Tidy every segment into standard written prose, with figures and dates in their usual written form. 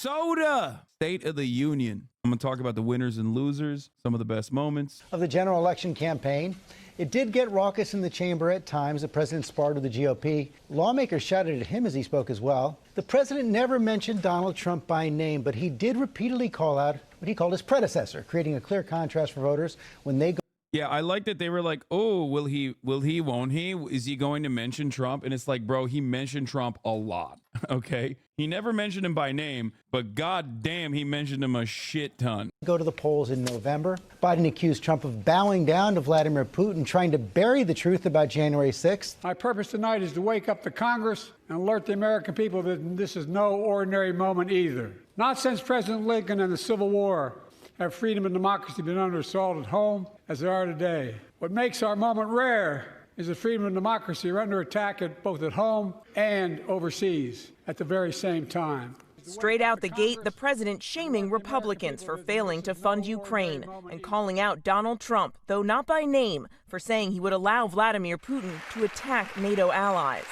Minnesota. State of the Union. I'm going to talk about the winners and losers, some of the best moments of the general election campaign. It did get raucous in the chamber at times. The president sparred with the GOP. Lawmakers shouted at him as he spoke as well. The president never mentioned Donald Trump by name, but he did repeatedly call out what he called his predecessor, creating a clear contrast for voters when they go. Yeah, I like that they were like, oh, will he, won't he? Is he going to mention Trump? And it's like, bro, he mentioned Trump a lot, okay? He never mentioned him by name, but god damn, he mentioned him a shit ton. Go to the polls in November. Biden accused Trump of bowing down to Vladimir Putin, trying to bury the truth about January 6th. My purpose tonight is to wake up the Congress and alert the American people that this is no ordinary moment either. Not since President Lincoln and the Civil War have freedom and democracy been under assault at home as they are today. What makes our moment rare is that freedom and democracy are under attack both at home and overseas at the very same time. Straight out the gate, the president shaming Republicans for failing to fund Ukraine and calling out Donald Trump, though not by name, for saying he would allow Vladimir Putin to attack NATO allies.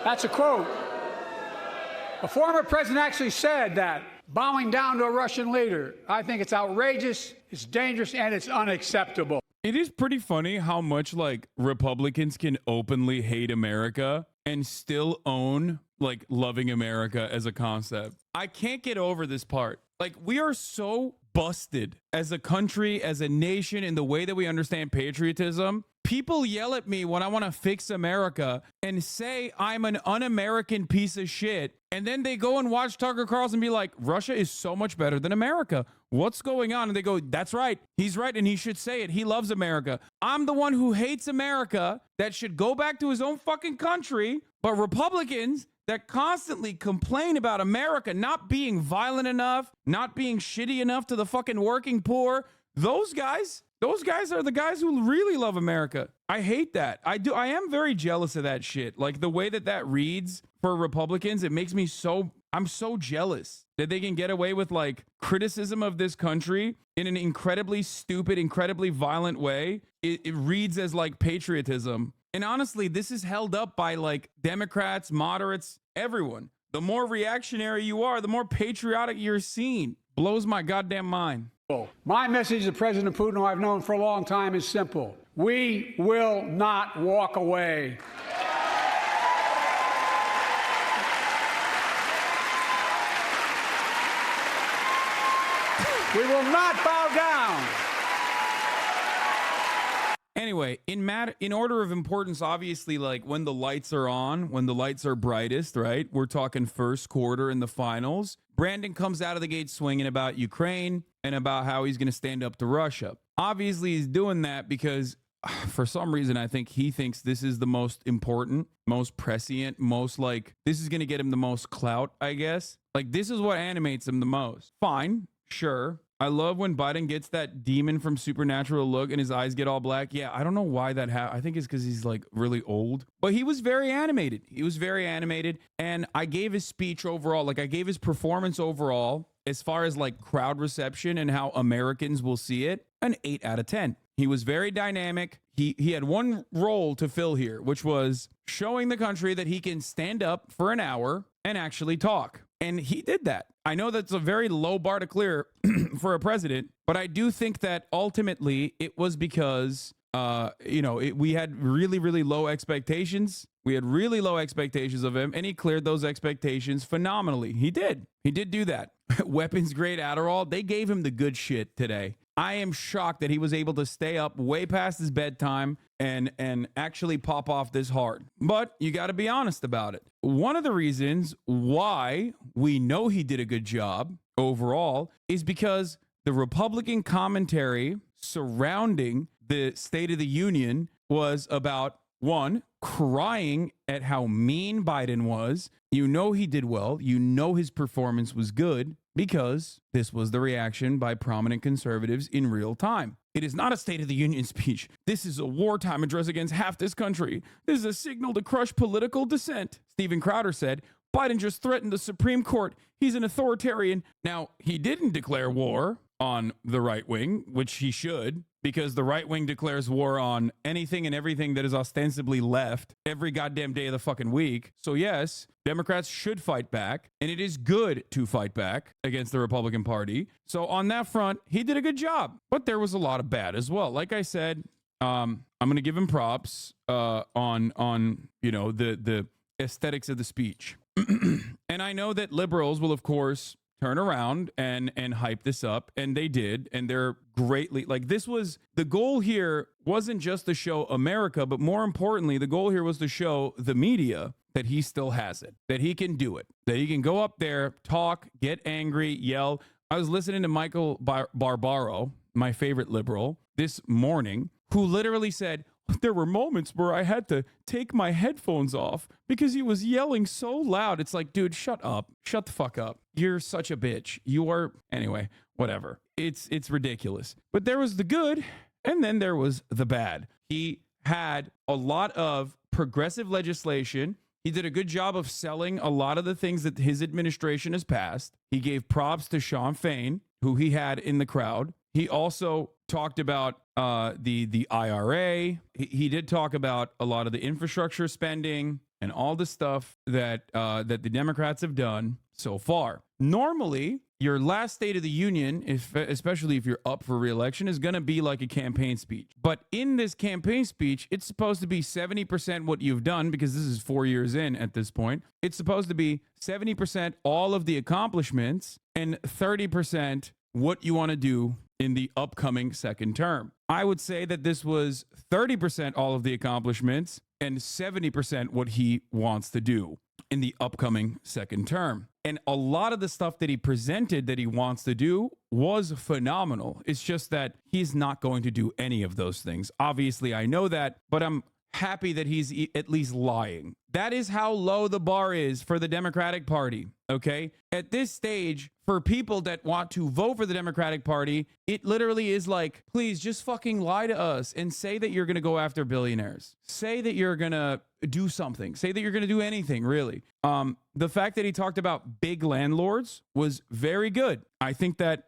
That's a quote. A former president actually said that, bowing down to a Russian leader. I think it's outrageous, it's dangerous, and it's unacceptable. It is pretty funny how much like Republicans can openly hate America and still own like loving America as a concept. I can't get over this part. Like, we are so busted as a country, as a nation, in the way that we understand patriotism. People yell at me when I want to fix America and say I'm an un-American piece of shit. And then they go and watch Tucker Carlson and be like, Russia is so much better than America. What's going on? And they go, that's right. He's right. And he should say it. He loves America. I'm the one who hates America that should go back to his own fucking country. But Republicans that constantly complain about America not being violent enough, not being shitty enough to the fucking working poor, those guys are the guys who really love America. I hate that. I am very jealous of that shit. Like, the way that reads for Republicans, it makes me I'm so jealous that they can get away with like criticism of this country in an incredibly stupid, incredibly violent way. It reads as like patriotism. And honestly, this is held up by like Democrats, moderates, everyone. The more reactionary you are, the more patriotic you're seen. Blows my goddamn mind. My message to President Putin, who I've known for a long time, is simple. We will not walk away. We will not bow down. Anyway, in order of importance, obviously, like when the lights are on, when the lights are brightest, right? We're talking first quarter in the finals. Brandon comes out of the gate swinging about Ukraine and about how he's going to stand up to Russia. Obviously, he's doing that because for some reason, I think he thinks this is the most important, most prescient, most like, this is going to get him the most clout, I guess. Like, this is what animates him the most. Fine, sure. I love when Biden gets that demon from Supernatural look and his eyes get all black. Yeah, I don't know why that happened. I think it's because he's like really old. But he was very animated. He was very animated. And I gave his speech overall, like I gave his performance overall, as far as like crowd reception and how Americans will see it, an 8 out of 10. He was very dynamic. He had one role to fill here, which was showing the country that he can stand up for an hour and actually talk. And he did that. I know that's a very low bar to clear for a president, but I do think that ultimately it was because, we had really, really low expectations. We had really low expectations of him, and he cleared those expectations phenomenally. He did. He did do that. Weapons grade Adderall, they gave him the good shit today. I am shocked that he was able to stay up way past his bedtime and actually pop off this hard. But you got to be honest about it. One of the reasons why we know he did a good job overall is because the Republican commentary surrounding the State of the Union was about, one, crying at how mean Biden was. You know he did well. You know his performance was good because this was the reaction by prominent conservatives in real time. It is not a State of the Union speech. This is a wartime address against half this country. This is a signal to crush political dissent. Steven Crowder said, Biden just threatened the Supreme Court. He's an authoritarian. Now, he didn't declare war. on the right wing, which he should, because the right wing declares war on anything and everything that is ostensibly left every goddamn day of the fucking week. So yes, Democrats should fight back, and it is good to fight back against the Republican Party. So on that front, he did a good job, but there was a lot of bad as well. Like I said, I'm going to give him props on you know, the aesthetics of the speech. And I know that liberals will, of course, turn around and hype this up, and they did, and they're greatly, like, this was, the goal here wasn't just to show America, but more importantly, the goal here was to show the media that he still has it, that he can do it, that he can go up there, talk, get angry, yell. I was listening to Michael Barbaro, my favorite liberal, this morning, who literally said, there were moments where I had to take my headphones off because he was yelling so loud. It's like, dude, shut up. Shut the fuck up. You're such a bitch. You are, anyway, whatever. It's ridiculous. But there was the good, and then there was the bad. He had a lot of progressive legislation. He did a good job of selling a lot of the things that his administration has passed. He gave props to Sean Fain, who he had in the crowd. He also talked about the IRA. He did talk about a lot of the infrastructure spending and all the stuff that that the Democrats have done so far. Normally, your last State of the Union, especially if you're up for re-election, is going to be like a campaign speech. But in this campaign speech, it's supposed to be 70% what you've done, because this is 4 years in at this point. It's supposed to be 70% all of the accomplishments and 30% what you want to do in the upcoming second term. I would say that this was 30% all of the accomplishments and 70% what he wants to do in the upcoming second term. And a lot of the stuff that he presented that he wants to do was phenomenal. It's just that he's not going to do any of those things. Obviously, I know that, but I'm happy that he's at least lying. That is how low the bar is for the Democratic Party, okay? At this stage, for people that want to vote for the Democratic Party, it literally is like, please just fucking lie to us and say that you're going to go after billionaires. Say that you're going to do something. Say that you're going to do anything, really. The fact that he talked about big landlords was very good. I think that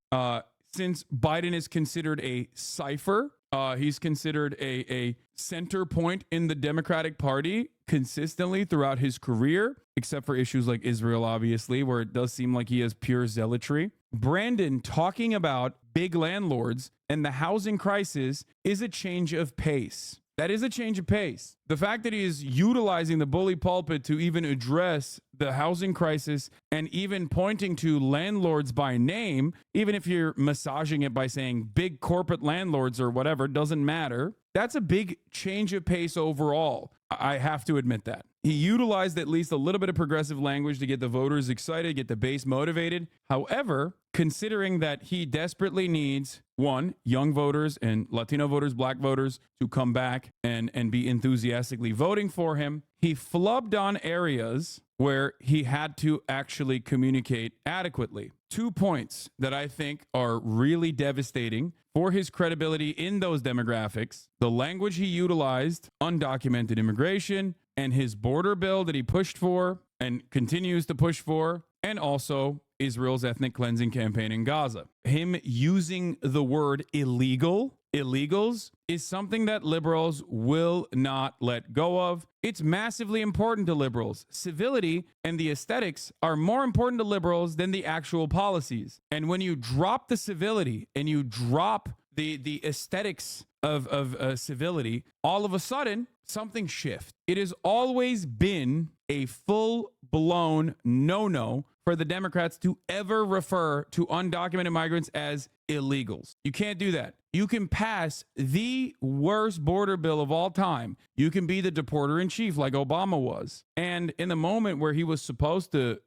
since Biden is considered a cipher, he's considered a center point in the Democratic Party consistently throughout his career, except for issues like Israel, obviously, where it does seem like he has pure zealotry. Brandon talking about big landlords and the housing crisis is a change of pace. That is a change of pace. The fact that he is utilizing the bully pulpit to even address the housing crisis and even pointing to landlords by name, even if you're massaging it by saying big corporate landlords or whatever, doesn't matter. That's a big change of pace overall. I have to admit that. He utilized at least a little bit of progressive language to get the voters excited, get the base motivated. However, considering that he desperately needs, one, young voters and Latino voters, black voters to come back and be enthusiastically voting for him, he flubbed on areas where he had to actually communicate adequately. 2 points that I think are really devastating for his credibility in those demographics: the language he utilized, undocumented immigration, and his border bill that he pushed for and continues to push for, and also Israel's ethnic cleansing campaign in Gaza. Him using the word illegals, is something that liberals will not let go of. It's massively important to liberals. Civility and the aesthetics are more important to liberals than the actual policies. And when you drop the civility and you drop the aesthetics of civility, all of a sudden something shifts. It has always been a full-blown no-no for the Democrats to ever refer to undocumented migrants as illegals. You can't do that. You can pass the worst border bill of all time. You can be the deporter in chief like Obama was. And in the moment where he was supposed to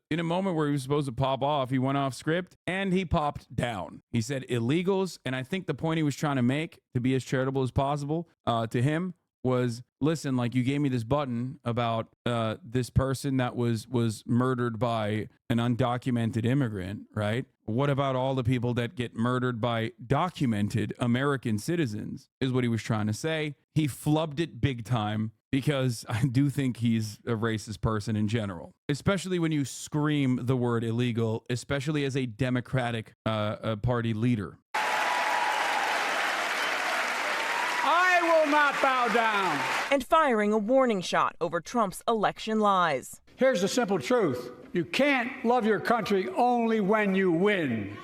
pop off, he went off script and he popped down. He said illegals. And I think the point he was trying to make, to be as charitable as possible to him, was, listen, like, you gave me this button about this person that was murdered by an undocumented immigrant, right? What about all the people that get murdered by documented American citizens, is what he was trying to say. He flubbed it big time, because I do think he's a racist person in general, especially when you scream the word illegal, especially as a Democratic Party leader. will not bow down. And firing a warning shot over Trump's election lies. Here's the simple truth. You can't love your country only when you win.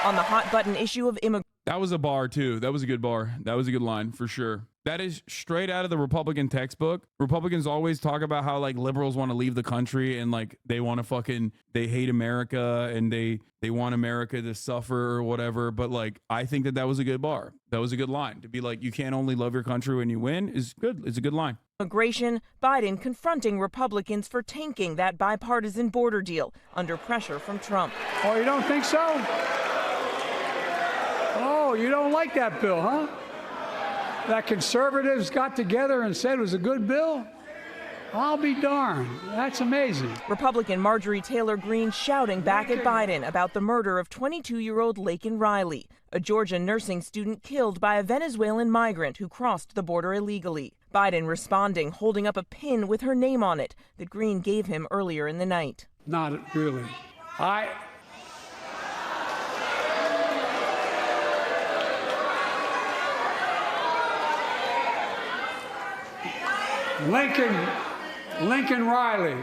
On the hot button issue of immigration. That was a bar too. That was a good bar. That was a good line for sure. That is straight out of the Republican textbook. Republicans always talk about how like liberals want to leave the country and like they want to fucking, they hate America and they want America to suffer or whatever. But like, I think that was a good bar. That was a good line to be like, you can't only love your country when you win is good. It's a good line. Immigration, Biden confronting Republicans for tanking that bipartisan border deal under pressure from Trump. Oh, you don't think so? Oh, you don't like that bill, huh? That conservatives got together and said it was a good bill? I'll be darned. That's amazing. Republican Marjorie Taylor Greene shouting back at Biden about the murder of 22-year-old Laken Riley, a Georgia nursing student killed by a Venezuelan migrant who crossed the border illegally. Biden responding, holding up a pin with her name on it that Greene gave him earlier in the night. Not really. Lincoln Riley,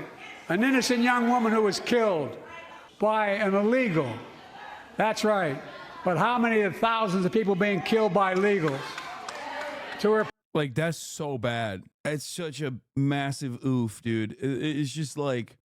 an innocent young woman who was killed by an illegal. That's right. But how many of thousands of people being killed by illegals? Like, that's so bad. It's such a massive oof, dude. It's just like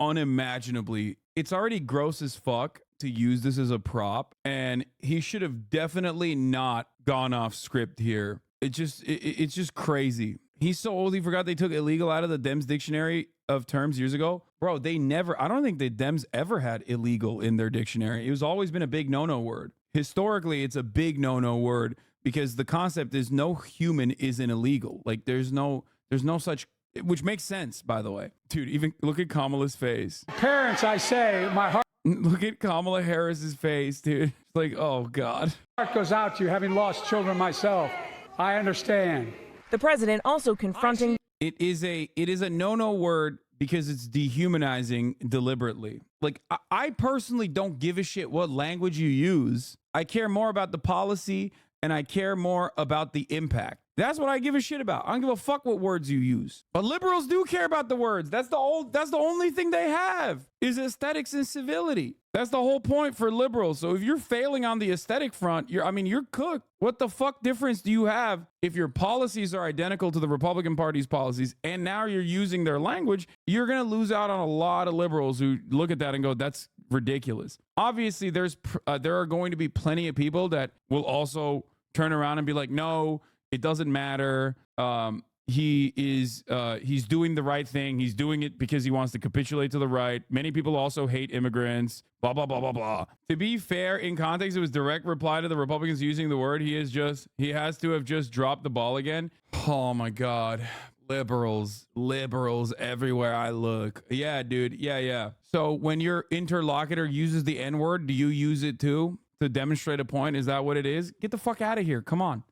unimaginably. It's already gross as fuck to use this as a prop, and he should have definitely not gone off script here. It's just crazy. He's so old he forgot they took illegal out of the Dems dictionary of terms years ago. Bro, I don't think the Dems ever had illegal in their dictionary. It was always been a big no-no word. Historically, it's a big no-no word because the concept is no human is an illegal. Like there's no such, which makes sense, by the way. Dude, even look at Kamala's face. Parents, I say, my heart. Look at Kamala Harris's face, dude. It's like, oh God. Heart goes out to you, having lost children myself. I understand. The president also confronting. It is a no-no word because it's dehumanizing deliberately. Like, I personally don't give a shit what language you use. I care more about the policy and I care more about the impact. That's what I give a shit about. I don't give a fuck what words you use. But liberals do care about the words. That's the only thing they have is aesthetics and civility. That's the whole point for liberals. So if you're failing on the aesthetic front, you're cooked. What the fuck difference do you have if your policies are identical to the Republican Party's policies and now you're using their language? You're going to lose out on a lot of liberals who look at that and go, that's ridiculous. Obviously, there are going to be plenty of people that will also turn around and be like, no, it doesn't matter. He's doing the right thing. He's doing it because he wants to capitulate to the right. Many people also hate immigrants, blah, blah, blah, blah, blah. To be fair, in context, it was direct reply to the Republicans using the word. He has to have just dropped the ball again. Oh my God. Liberals everywhere I look. Yeah, dude. Yeah. So when your interlocutor uses the N-word, do you use it too to demonstrate a point? Is that what it is? Get the fuck out of here. Come on.